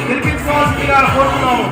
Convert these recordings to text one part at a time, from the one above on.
గెలిపించుకోవాల్సిందిగా కోరుతున్నాము.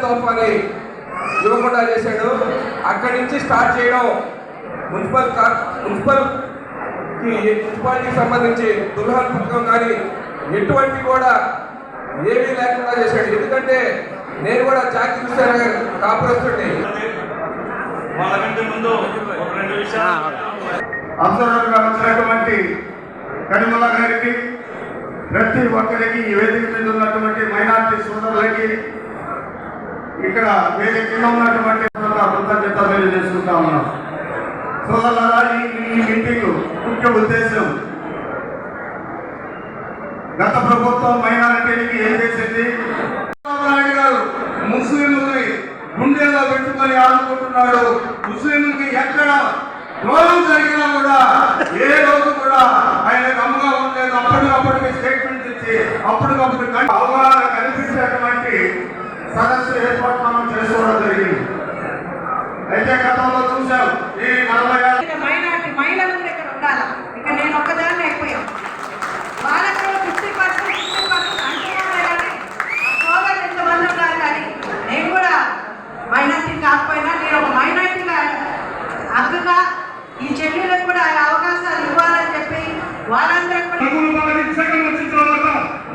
తోఫాని ఇవ్వకుండా చేశాడు. అక్కడి నుంచి స్టార్ట్ చేయడం మున్సిపాలిటీకి సంబంధించి దుల్హన్ పథకం కానీ ఎటువంటి కూడా ఏమీ లేకుండా చేశాడు. ఎందుకంటే నేను కూడా జాతి చూసాను కాపురస్తుండే వాళ్ళకంటే ముందు ఒక 2 విషయాలు అవసరంగా వచ్చినటువంటి కనిమల గారికి, ప్రతి ఒక్కరికి ఈ వేదిక మీద ఉన్నటువంటి మైనార్టీ సోదరులకి, ఇక్కడ వేదిక కింద ఉన్నటువంటి కృతజ్ఞతలు తెలియజేసుకుంటా ఉన్నాం. సోదరులారా, ఈ మీటింగ్ ముఖ్య ఉద్దేశం గత ప్రభుత్వం మైనారిటీలకి ఏం చేసింది, చంద్రబాబు గారు ముస్లింలని గుండెల్లో పెట్టుకొని ఆడుకుంటున్నాడు. ముస్లింలకి ఎక్కడ ద్రోహం జరిగినా కూడా ఏ రోజు కూడా ఆయన నమ్మగా ఉండలేదు. అప్పటికప్పటికి స్టేట్మెంట్ ఇచ్చి అప్పటికప్పుడు అవగాహన కల్పించేటువంటి సదస్సు ఏర్పాటు మనం చేసుకోవడం జరిగింది. అయితే గతంలో చూసాం ఈ 40 మైనార్టీ మహిళలు కూడా ఇక్కడ ఉండాలి. ఇక్కడ నేను ఒక్కదాన్ని అయిపోయాను. వాళ్ళకు 50% అంటున్నాను కానీ సోదరులు ఎంతమంది ఉన్నారు. కానీ నేను కూడా మైనార్టీ కాకపోయినా నేను ఒక మైనార్టీగా అక్కగా ఈ చెల్లెలకు కూడా అవకాశాలు ఇవ్వాలని చెప్పి వాళ్ళందరూ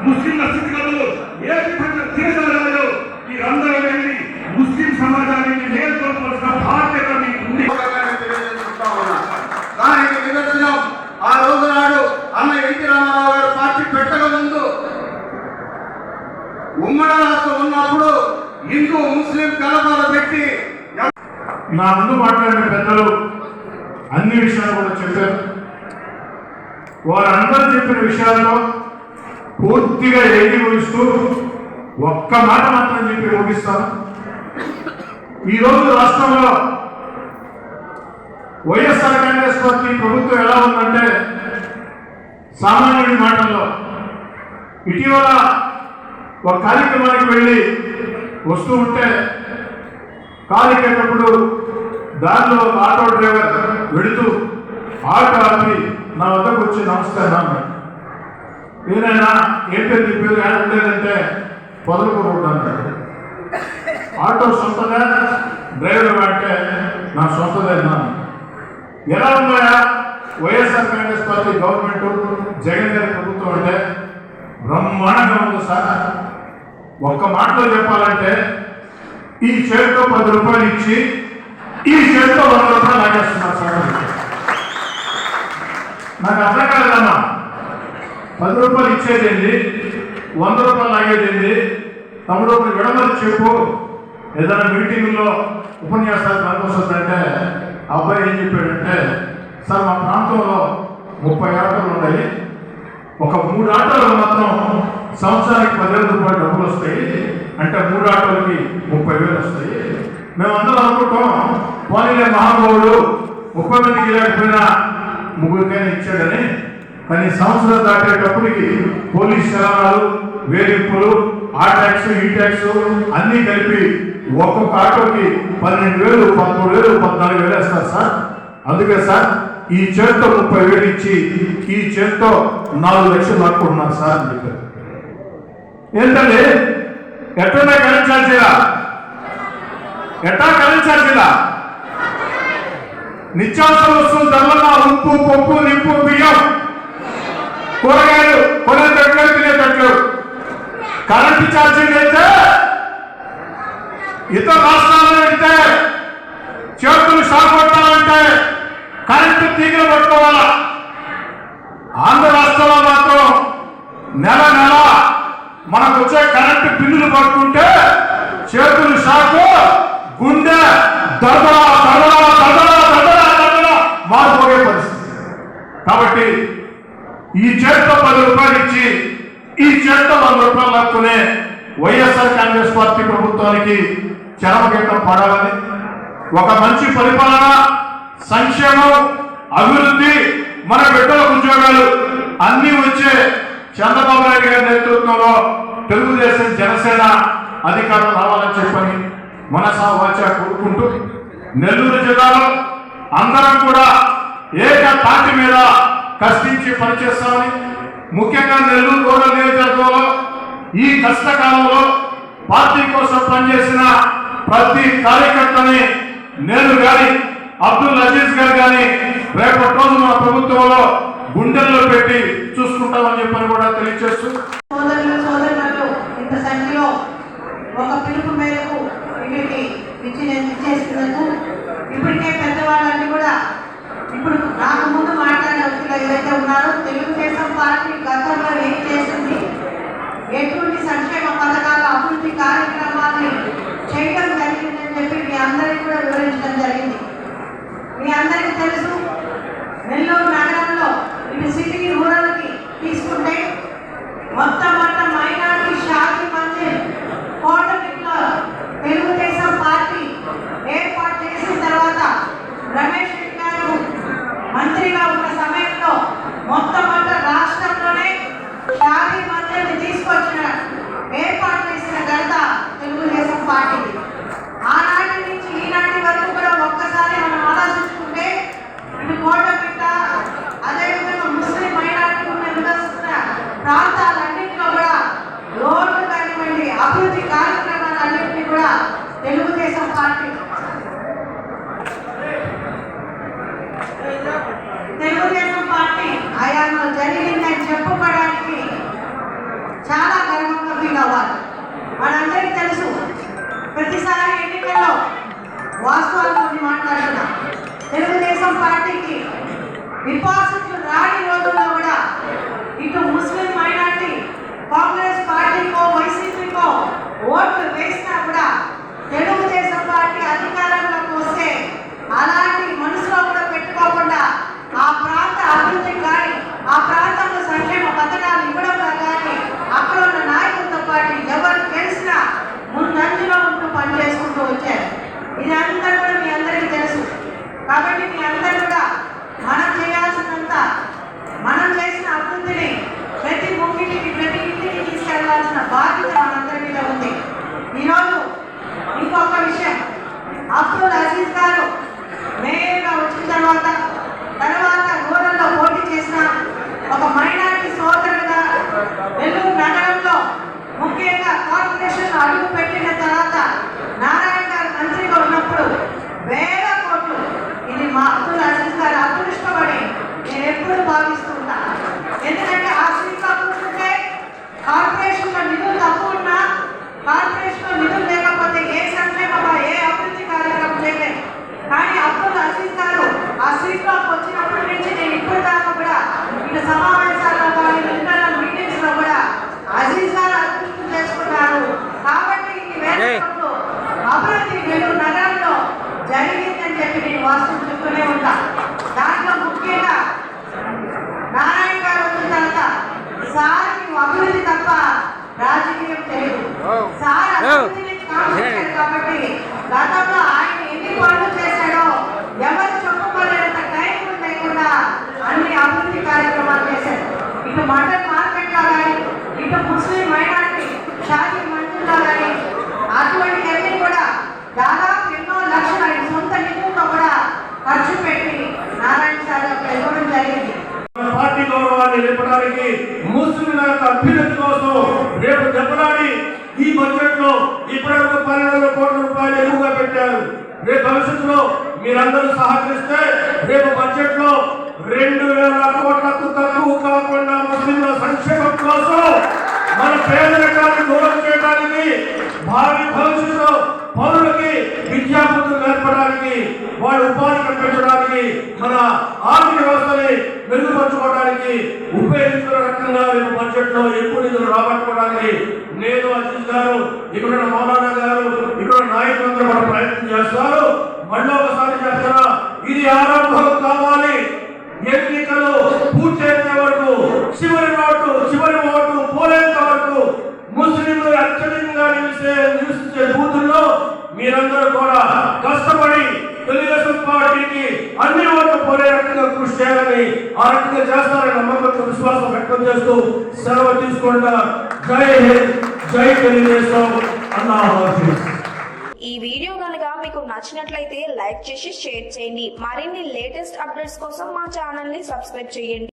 ముస్లింల స్థితిగతులు ఏ విధంగా దిగజారాలో మీరందరూ వెళ్ళి ముస్లిం సమాజానికి నేర్చుకోవాల్సిన బాధ్యత మీకు ఉంది. దానికి నిదర్శనం ఆ రోజు నాడు అన్న ఎన్టీ రామారావు గారు పార్టీ పెట్టక ముందు ఉమ్మడి రాష్ట్రం ఉన్నప్పుడు హిందూ ముస్లిం కలపాలు పెట్టి నా ముందు మాట్లాడిన పెద్దలు అన్ని విషయాలు కూడా చెప్పారు. వారందరూ చెప్పిన విషయాల్లో పూర్తిగా ఏకీభవిస్తూ ఒక్క మాట మాత్రం చెప్పి ముగిస్తాను. ఈరోజు రాష్ట్రంలో వైఎస్ఆర్ కాంగ్రెస్ పార్టీ ప్రభుత్వం ఎలా ఉందంటే, సామాన్యుడి మాటల్లో ఇటీవల ఒక కార్యక్రమానికి వెళ్ళి వస్తూ ఉంటే కాలికేటప్పుడు దారిలో ఒక ఆటో డ్రైవర్ వెళుతూ ఆటో ఆపి నా వద్దకు వచ్చి నమస్కారం అన్నాడు. ఏదైనా ఏం పేరు నీ పేరు ఏడ ఉండేదంటే పొదలకు రోడ్డు అన్నాడు. ఆటో సొంతగా డ్రైవర్ అంటే నా సొంతదే అన్నాను. ఎలా ఉన్నాయా వైఎస్ఆర్ కాంగ్రెస్ పార్టీ గవర్నమెంట్, జగన్ గారి ప్రభుత్వం అంటే బ్రహ్మాండంగా ఉంది సార్. ఒక్క మాటలో చెప్పాలంటే ఈ చేతితో 10 రూపాయలు ఇచ్చి ఈ చేతితో 100 రూపాయలు లాగేస్తున్నారు సార్. నాకు అర్థం కాదమ్మా, 10 రూపాయలు ఇచ్చేదేంటి, 100 రూపాయలు లాగేదేంటి? తమ్ముడు విడమని చెప్పు. ఏదైనా మీటింగ్లో ఉపన్యాసాలు పనికొస్తుందంటే అబ్బాయి ఏం చెప్పాడంటే, సార్ మా ప్రాంతంలో 30 ఆటోలు ఉన్నాయి, ఒక 3 ఆటోలు మాత్రం సంవత్సరానికి 10,000 రూపాయలు డబ్బులు వస్తాయి, అంటే 3 ఆటోలకి 30,000 వస్తాయి. మేమందరం అనుకుంటాం పోనీలే మహానుభావుడు 30 మందికి లేకపోయినా 3 ఇచ్చాడని. కానీ సంవత్సరం దాటేటప్పటికి పోలీస్ చలానాలు, వేధింపులు, ఆ ట్యాక్స్ ఈ ట్యాక్స్ అన్నీ కలిపి ఒక్కొక్క ఆటోకి 12,000, 13,000, 14,000 వేస్తారు సార్. అందుకే సార్ ఈ చేతితో 30,000 ఇచ్చి ఈ చేతితో 4 లక్షలు లాక్కుంటున్నారు సార్ అని చెప్పారు. ఏంటండి ఎట్లా కలించాల్సిరా, ఎట్లా కలించాల్సిరా? నిత్యావసర వస్తువులు ధరలన్నా ఉప్పు, పప్పు, నిప్పు, బియ్యం, కూరగాయలు కొనేటట్లు తినేటట్లు కరెంటు ఛార్జీలు అయితే ఇతర రాష్ట్రాల్లో వెళ్తే చేతులు షాక్ కొట్టాలంటే కరెంటు తీగలు పట్టుకోవాలా. ఆంధ్ర రాష్ట్రంలో మాత్రం నెల నెల మనకు వచ్చే కరెంటు బిల్లులు పట్టుకుంటే చేతులు షాకు, గుండె మారిపోయే పరిస్థితి. కాబట్టి ఈ చేతితో 10 రూపాయలు ఇచ్చి ఈ చేతితో 100 రూపాయలు లాక్కునే వైఎస్ఆర్ కాంగ్రెస్ పార్టీ ప్రభుత్వానికి చరమగీతం పాడాలని, ఒక మంచి పరిపాలన, సంక్షేమం, అభివృద్ధి, మన బిడ్డలకు ఉద్యోగాలు అన్ని వచ్చే చంద్రబాబు నాయుడు గారి నేతృత్వంలో తెలుగుదేశం జనసేన అధికారం రావాలని చెప్పని మనసా వాచా కోరుకుంటూ, నెల్లూరు జిల్లాలో అందరం కూడా ఏక తాటి మీద కష్టించి పనిచేస్తామని, ముఖ్యంగా నెల్లూరు రూరల్ నియోజకవర్గంలో ఈ కష్టకాలంలో పార్టీ కోసం పనిచేసిన ప్రతి కార్యకర్తని నేను కానీ అబ్దుల్ అజీజ్ గారు కానీ రేపటి రోజు మన ప్రభుత్వంలో గుండెల్లో పెట్టి చూసుకుంటామని చెప్పని కూడా తెలియజేస్తూ, సోదరులు ఇంత సంఖ్యలో ఒక పిలుపు మేరకు ఇక్కడికి ఇచ్చేసినందుకు ఇప్పటికే పెద్దవాళ్ళని కూడా ఇప్పుడు నాకు ముందు మాట్లాడే వ్యక్తులు ఏదైతే ఉన్నారో తెలుగుదేశం పార్టీ గతంలో ఏం చేసింది, ఎటువంటి సంక్షేమ పథకాల అభివృద్ధి కార్యక్రమాన్ని చేయడం జరిగిందని చెప్పి మీ అందరికీ కూడా వివరించడం జరిగింది. మీ అందరికీ తెలుసు, నెల్లూరు నగరంలో ఇటు సిటీ రూరల్కి తీసుకుంటే మొట్టమొదట మైనారిటీ షాదీ మందిర్ కోటమిట్లో తెలుగుదేశం పార్టీ ఏర్పాటు చేసిన తర్వాత రమేష్ రెడ్డి గారు మంత్రిగా ఉన్న సమయంలో మొట్టమొదట రాష్ట్రంలోనే షాదీ మందిర్ని తీసుకొచ్చిన ఏర్పాటు చేసిన ఘనత తెలుగుదేశం పార్టీ. ఆనాటి నుంచి ఈనాటి వరకు కూడా ఒక్కసారి మనం ఆలోచించుకుంటే ఇటు కోటమిట్ట, అదేవిధంగా ముస్లిం మైనారిటీ నివసిస్తున్న ప్రాంతాలన్నింటిలో కూడా రోడ్లు కానివ్వండి, అభివృద్ధి కార్యక్రమాలన్నింటినీ కూడా తెలుగుదేశం పార్టీ హయాంలో జరిగిందని చెప్పుకోవడానికి చాలా గర్వంగా ఫీల్ అవ్వాలి. మనందరికీ తెలుసు, ప్రతిసారి ఎన్నికల్లో వాస్తవాలు కొన్ని మాట్లాడుతున్నాం. తెలుగుదేశం పార్టీకి డిపాజిట్లు రాని రోజుల్లో కూడా ఇటు ముస్లిం మైనార్టీ కాంగ్రెస్ పార్టీకో వైసీపీకో ఓట్లు వేసినా కూడా తెలుగుదేశం పార్టీ అధికారంలోకి వస్తే అలాంటి మనసులో కూడా పెట్టుకోకుండా ఆ ప్రాంత అభివృద్ధి కానీ, ఆ ప్రాంతంలో సంక్షేమ పథకాలు ఇవ్వడంలో కానీ అక్కడ ఉన్న నాయకులతో పాటు ఎవరు తెలిసినా ముందంజలో ఉంటూ పనిచేసుకుంటూ వచ్చారు. ఇది అందరూ కూడా మీ అందరికీ తెలుసు. కాబట్టి మీ అందరూ కూడా మనం చేయాల్సినంత, మనం చేసిన అభివృద్ధిని ప్రతి ముఖ్యుడికి, ప్రతి ఇంటికి తీసుకెళ్లాల్సిన బాధ్యత మనందరి మీద ఉంది. ఈరోజు ఇంకొక విషయం, అబ్దుల్ అజీజ్ గారు మేయర్గా వచ్చిన తర్వాత రూరల్లో పోటీ చేసిన ఒక మైనారిటీ సోదరుడుగా నెల్లూరు నగరంలో ముఖ్యంగా కార్పొరేషన్ అడుగు పెట్టిన తర్వాత నారాయణ గారు మంత్రిగా ఉన్నప్పుడు వేల కోట్లు, ఇది మా అబ్దుల్ అజీజ్ గారు అదృష్టపడి నేను ఎప్పుడు భావిస్తుంటా. ఎందుకంటే ఆ సీట్లో కూర్చుంటే కార్పొరేషన్లో నిధులు తక్కువ ఉన్నా, కార్పొరేషన్లో నిధులు లేకపోతే ఏ సంక్షేమ ఏ అభివృద్ధి కార్యక్రమం చేయలేదు. కానీ అబ్దుల్ అజీజ్ గారు ఆ సీట్లోకి వచ్చినప్పటి నుంచి నేను ఇప్పుడు దాకా కూడా ఇటు సమావేశాల్లో కానీ ఇంటర్నల్ మీటింగ్స్ లో కూడా అజీజ్ గారు అభివృద్ధి చేసుకున్నారు. కాబట్టి ఈ వేల కోట్లు అభివృద్ధి నెల్లూరు నగరంలో జరిగిందని చెప్పి నేను వాస్తవం చెప్తూనే ఉంటా. దాంట్లో ముఖ్యంగా నారాయణ గారు వచ్చిన తర్వాత సార్కి అభివృద్ధి తప్ప రాజకీయం తెలియదు. సార్ అభివృద్ధిని కాపాడారు. కాబట్టి గతంలో ఆయన ఎన్ని పనులు చేశాడో ఎవరు చెప్పుకోలేనంత టైం లేకుండా అన్ని అభివృద్ధి కార్యక్రమాలు చేశారు. ఇటు మటన్ మార్కెట్లో కానీ, ఇటు ముస్లిం మైనారిటీ షాదీ మందిర్లో కానీ అటువంటివన్నీ కూడా దాదాపు ఎన్నో లక్షల సొంత నిధులతో కూడా ఖర్చు పెట్టి నారాయణ సార్ ఇవ్వడం జరిగింది. పార్టీ గౌరవాన్ని నింపడానికి, ముస్లింల యొక్క అభ్యున్నతి కోసం రేపు దెబ్బలాడి ఈ బడ్జెట్ లో ఇప్పటివరకు 12,000 కోట్ల రూపాయలు ఎక్కువగా పెట్టారు. రేపు భవిష్యత్తులో మీరందరూ సహకరిస్తే రేపు బడ్జెట్ లో 2,000 కోట్లకు తక్కువ కాకుండా ముస్లింల సంక్షేమం కోసం, మన పేదరికాన్ని దూరం చేయడానికి, భావి భవిష్యత్తులో పౌరులకి విద్యాబుద్ధులు నేర్పడానికి, వాళ్ళ ఉపాధి కల్పించడానికి, మన ఆర్థిక వ్యవస్థని మెరుగుపరచుకోవడానికి ఉపయోగించిన రకంగా రేపు బడ్జెట్ లో ఎక్కువ నిధులు రాబట్టుకోవడానికి నేను అజీజ్ గారు, ఇక్కడ మౌలానా గారు, ఇక్కడ నాయకులందరూ కూడా ప్రయత్నం చేస్తారు. మళ్ళీ ఒకసారి చెప్తున్నా, ఇది ఆరంభం కావాలి. ఎన్నికలు పూర్తయ్యే వరకు, చివరి ఓటు పోలేంత వరకు ముస్లింలు అత్యధికంగా నివసించే బూతుల్లో మీరందరూ కూడా కష్టపడి తెలుగుదేశం పార్టీకి అన్ని ఓట్లు పోలే రకంగా కృషి చేయాలని, ఆ రకంగా చేస్తారని నమ్మకంతో విశ్వాసం వ్యక్తం చేస్తూ సెలవు తీసుకుంటా. జై హింద్, జై తెలుగుదేశం, అల్లాహ్ హఫీజ్. ఈ వీడియో కనుక మీకు నచ్చినట్లయితే లైక్ చేసి షేర్ చేయండి. మరిన్ని లేటెస్ట్ అప్డేట్స్ కోసం మా ఛానల్ ని సబ్స్క్రైబ్ చేయండి.